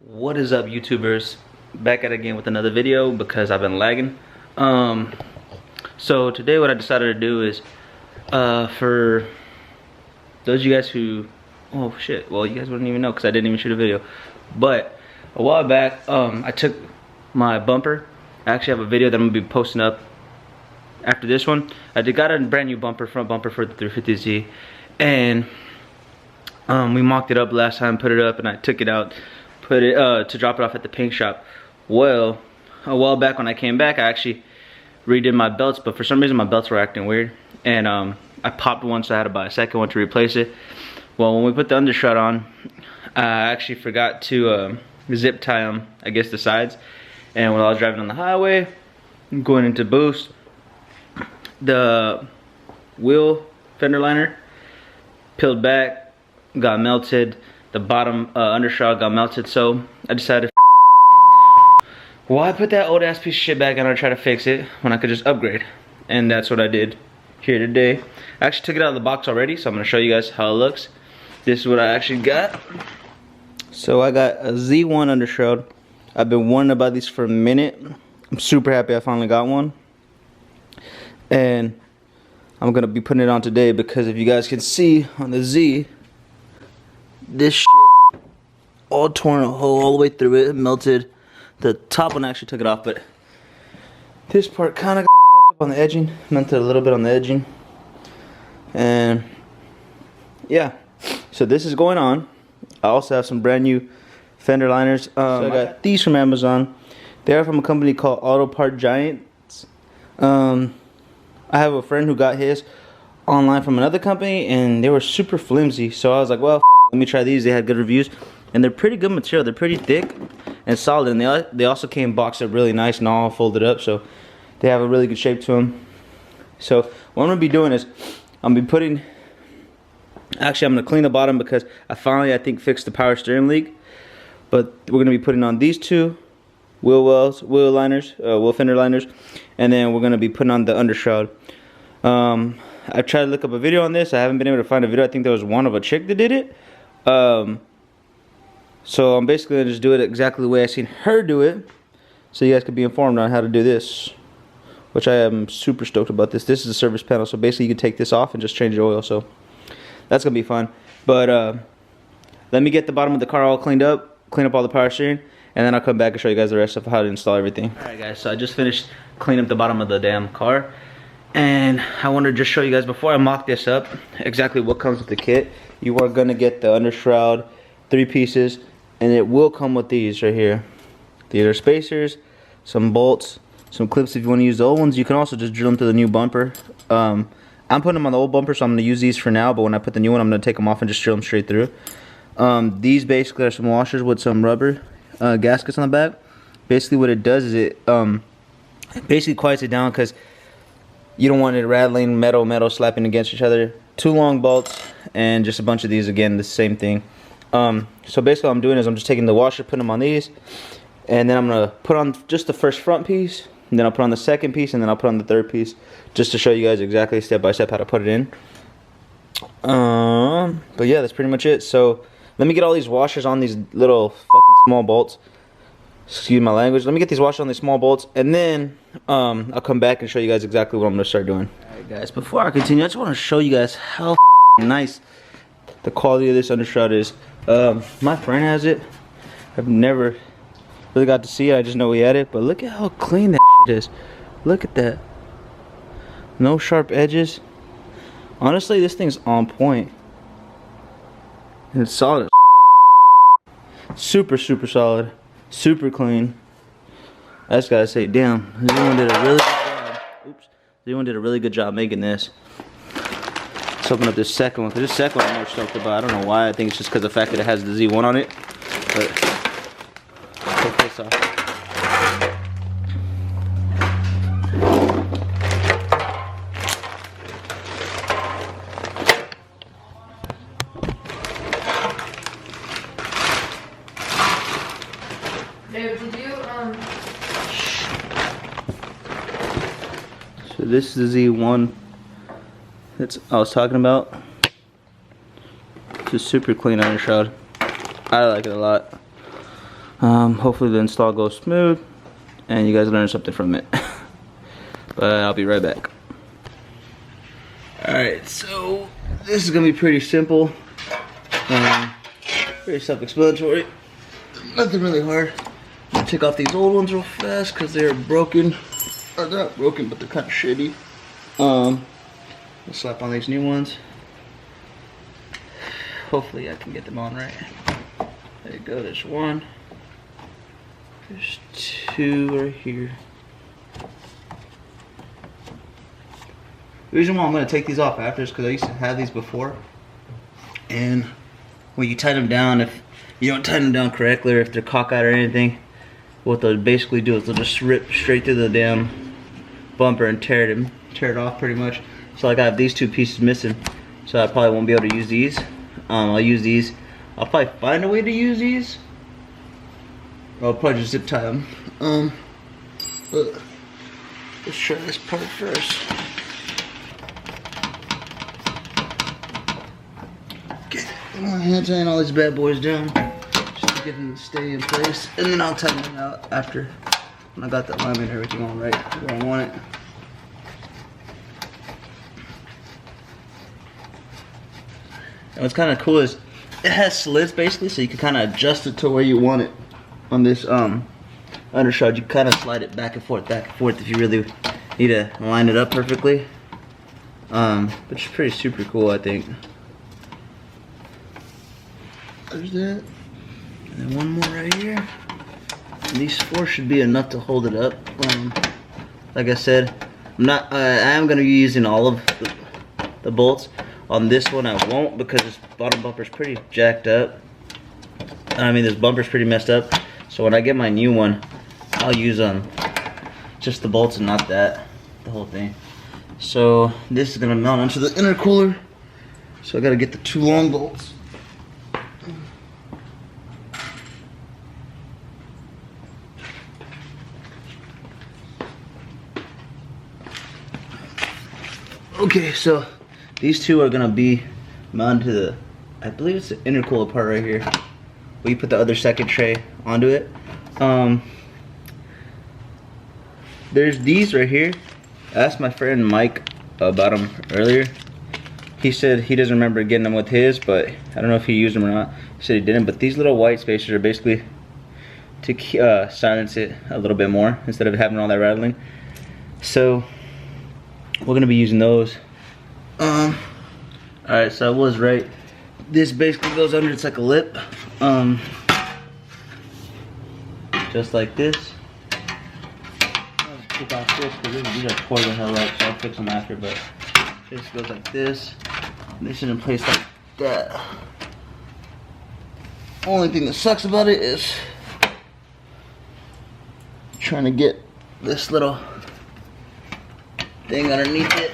What is up, YouTubers? Back at it again with another video because I've been lagging. So today what I decided to do is for those of you guys who, oh shit, well you guys wouldn't even know because I didn't even shoot a video, but a while back I took my bumper. I actually have a video that I'm gonna be posting up after this one. I got a brand new bumper, front bumper for the 350Z, and we mocked it up last time, put it up, and I took it out, put it to drop it off at the paint shop. Well, a while back when I came back, I actually redid my belts, but for some reason my belts were acting weird, and I popped one, so I had to buy a second one to replace it. Well, when we put the undershroud on, I actually forgot to zip tie them, I guess, the sides. And when I was driving on the highway, going into boost, the wheel fender liner peeled back, got melted. The bottom undershroud got melted, so I decided, why put that old ass piece of shit back on and try to fix it when I could just upgrade? And that's what I did here today. I actually took it out of the box already, so I'm gonna show you guys how it looks. This is what I actually got. So I got a Z1 undershroud. I've been wondering about these for a minute. I'm super happy I finally got one. And I'm gonna be putting it on today because if you guys can see on the Z, this shit all torn a hole all the way through it, melted. The top one actually took it off, but this part kind of got fucked up on the edging, melted a little bit on the edging. And yeah, so this is going on. I also have some brand new fender liners. So I got these from Amazon. They are from a company called Auto Part Giants. I have a friend who got his online from another company, and they were super flimsy. So I was like, well, let me try these. They had good reviews, and they're pretty good material. They're pretty thick and solid, and they also came boxed up really nice and all folded up, so they have a really good shape to them. So what I'm gonna be doing is I'm gonna be putting. Actually, I'm gonna clean the bottom because I finally, I think, fixed the power steering leak. But we're gonna be putting on these two wheel fender liners, and then we're gonna be putting on the undershroud. I tried to look up a video on this. I haven't been able to find a video. I think there was one of a chick that did it. So I'm basically gonna just do it exactly the way I seen her do it, so you guys can be informed on how to do this, which I am super stoked about this. This is a service panel, so basically you can take this off and just change the oil. So that's gonna be fun. But let me get the bottom of the car all cleaned up, clean up all the power steering, and then I'll come back and show you guys the rest of how to install everything. Alright guys, so I just finished cleaning up the bottom of the damn car, and I wanted to just show you guys before I mock this up exactly what comes with the kit. You are gonna get the undershroud, 3 pieces, and it will come with these right here. These are spacers, some bolts, some clips if you want to use the old ones. You can also just drill them to the new bumper. I'm putting them on the old bumper, so I'm going to use these for now, but when I put the new one, I'm going to take them off and just drill them straight through. These basically are some washers with some rubber gaskets on the back. Basically what it does is it basically quiets it down because you don't want it rattling, metal slapping against each other. 2 long bolts and just a bunch of these, again, the same thing. So basically what I'm doing is I'm just taking the washer, putting them on these, and then I'm going to put on just the first front piece, and then I'll put on the second piece, and then I'll put on the third piece, just to show you guys exactly step by step how to put it in. But yeah, that's pretty much it. So let me get all these washers on these little fucking small bolts. Excuse my language. Let me get these washers on these small bolts, and then I'll come back and show you guys exactly what I'm going to start doing. Alright guys, before I continue, I just want to show you guys how nice the quality of this undershroud is. My friend has it. I've never really got to see it. I just know he had it, but look at how clean that shit is. Look at that. No sharp edges. Honestly, this thing's on point. And it's solid as super solid, super clean. I just gotta say, damn, Z1 did a really good job. Oops, Z1 did a really good job making this. Let's open up this second one, because this second one I'm more stoked about. I don't know why. I think it's just because of the fact that it has the Z1 on it. But take this off. Dave, did you So this is the Z1 that's I was talking about. Just super clean undershroud. I like it a lot. Hopefully the install goes smooth and you guys learn something from it. But I'll be right back. Alright, so this is gonna be pretty simple. Pretty self-explanatory. Nothing really hard. I'm gonna take off these old ones real fast because they're broken. Or they're not broken, but they're kind of shitty. I'll slap on these new ones. Hopefully I can get them on right. There you go, there's one. There's two right here. The reason why I'm going to take these off after is because I used to have these before. And when you tighten them down, if you don't tighten them down correctly or if they're cockeyed or anything, what they'll basically do is they'll just rip straight through the damn bumper and tear it off pretty much. So like I have these two pieces missing, so I probably won't be able to use these. I'll use these. I'll probably find a way to use these. Or I'll probably just zip tie them. But let's try this part first. Okay, I'm gonna hand tighten all these bad boys down just to get them to stay in place, and then I'll tighten them out after when I got the alignment and everything all right where I want it. And what's kind of cool is it has slits basically, so you can kind of adjust it to where you want it on this undershroud. You kind of slide it back and forth if you really need to line it up perfectly. Which is pretty super cool, I think. There's that. And then one more right here. And these four should be enough to hold it up. Like I said, I am going to be using all of the bolts. On this one I won't because this bottom bumper is pretty jacked up. I mean, this bumper's pretty messed up. So when I get my new one, I'll use just the bolts and not the whole thing. So this is gonna mount onto the intercooler. So I gotta get the two long bolts. Okay, so these two are gonna be mounted to the, I believe it's the intercooler part right here. We put the other second tray onto it. There's these right here. I asked my friend Mike about them earlier. He said he doesn't remember getting them with his, but I don't know if he used them or not. He said he didn't, but these little white spacers are basically to silence it a little bit more instead of having all that rattling. So we're gonna be using those. Alright, so I was right. This basically goes under, it's like a lip. Just like this. I'll take off this because these are tore the hell up, so I'll fix them after, but this goes like this. And this is in place like that. Only thing that sucks about it is trying to get this little thing underneath it.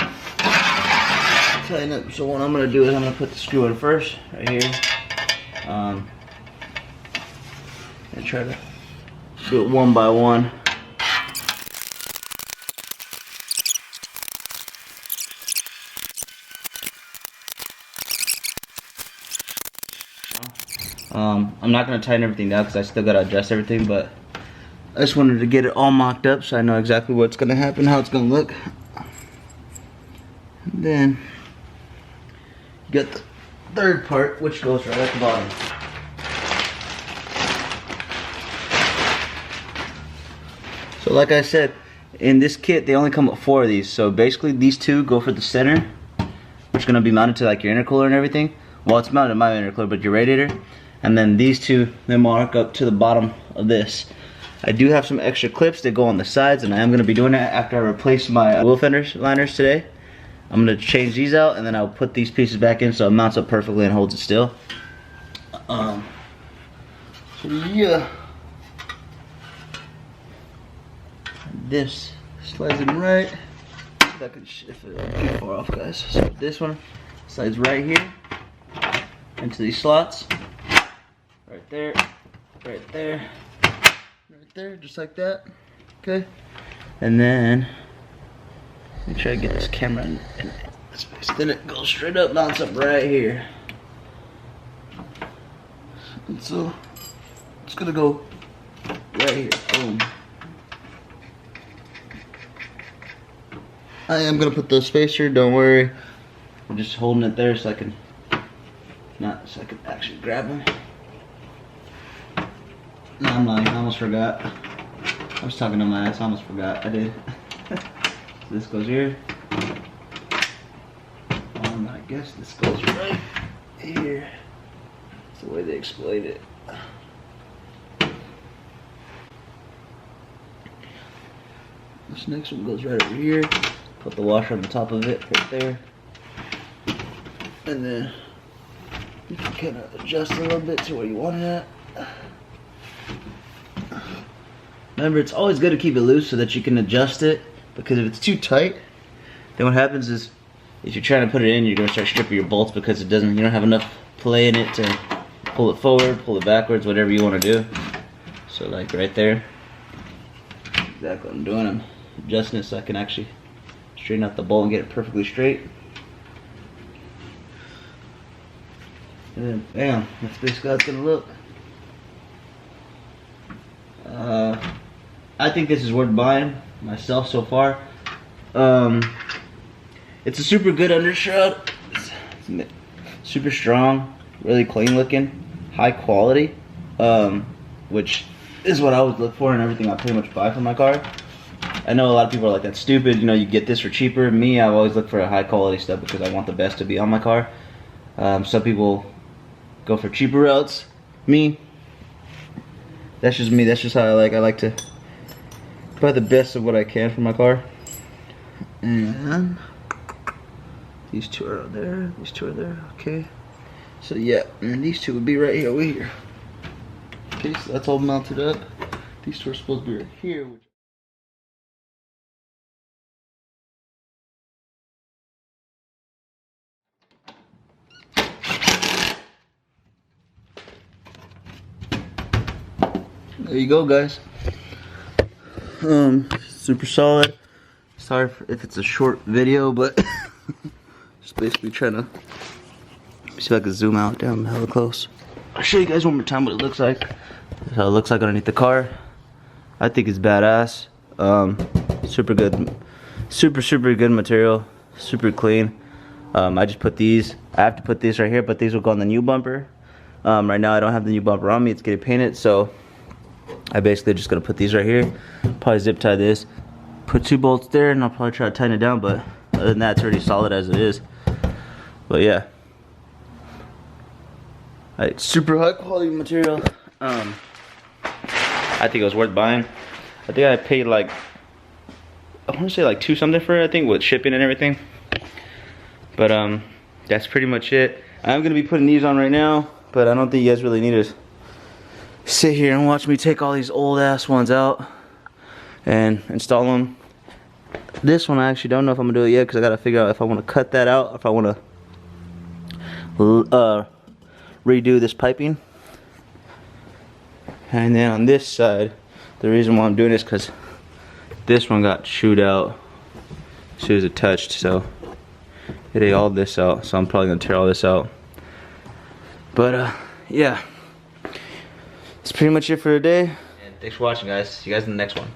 Tighten up. So what I'm gonna do is I'm gonna put the screw in first, right here. And try to do it one by one. I'm not gonna tighten everything down because I still gotta adjust everything, but I just wanted to get it all mocked up so I know exactly what's gonna happen, how it's gonna look. And then you got the third part, which goes right at the bottom. So like I said, in this kit they only come with 4 of these. So basically these two go for the center, which is gonna be mounted to like your intercooler and everything. Well, it's mounted to my intercooler, but your radiator. And then these two, they mark up to the bottom of this. I do have some extra clips that go on the sides, and I am gonna be doing that after I replace my wheel fenders liners today. I'm gonna change these out, and then I'll put these pieces back in so it mounts up perfectly and holds it still. So yeah. This slides in right. If I can shift it too far off, guys. So this one slides right here into these slots. Right there, right there, right there, just like that. Okay. And then let me try to get this camera in this space. Then it goes straight up, mounts up right here. And so it's gonna go right here. Boom. I am gonna put the spacer, don't worry. I'm just holding it there so I can actually grab them. No, I'm lying, I almost forgot. I was talking to my ass, I almost forgot. I did. So this goes here. I guess this goes right here. That's the way they explained it. This next one goes right over here. Put the washer on the top of it right there. And then you can kind of adjust a little bit to where you want it at. Remember, it's always good to keep it loose so that you can adjust it, because if it's too tight, then what happens is if you're trying to put it in, you're going to start stripping your bolts because you don't have enough play in it to pull it forward, pull it backwards, whatever you want to do. So like right there, exactly what I'm doing. I'm adjusting it so I can actually straighten out the bolt and get it perfectly straight. And then bam, that's basically how it's gonna look. I think this is worth buying myself so far. It's a super good undershroud. It's super strong, really clean looking, high quality, which is what I always look for in everything I pretty much buy for my car. I know a lot of people are like, that's stupid, you know, you get this for cheaper. Me, I've always looked for high quality stuff because I want the best to be on my car. Some people go for cheaper routes. Me, that's just me, that's just how I like to buy the best of what I can for my car. And these two are there, these two are there, okay. So yeah, and these two would be right here, over here. Okay, so that's all mounted up. These two are supposed to be right here. There you go, guys. Super solid. Sorry if it's a short video, but just basically trying to see if I can zoom out down hella close. I'll show you guys one more time what it looks like. That's how it looks like underneath the car. I think it's badass. Super good, super good material. Super clean. I just put these. I have to put these right here, but these will go on the new bumper. Right now I don't have the new bumper on me. It's getting painted, so I basically just gonna put these right here. Probably zip tie this. Put 2 bolts there, and I'll probably try to tighten it down. But other than that, it's already solid as it is. But yeah. Super high quality material. I think it was worth buying. I think I paid like, I want to say like 2 something for it, I think, with shipping and everything. But that's pretty much it. I'm gonna be putting these on right now, but I don't think you guys really need to sit here and watch me take all these old ass ones out and install them. This one I actually don't know if I'm gonna do it yet, because I gotta figure out if I want to cut that out, if I want to redo this piping. And then on this side, the reason why I'm doing this because this one got chewed out as soon as it touched, so it ate all this out. So I'm probably gonna tear all this out. But yeah, that's pretty much it for today. And thanks for watching, guys. See you guys in the next one.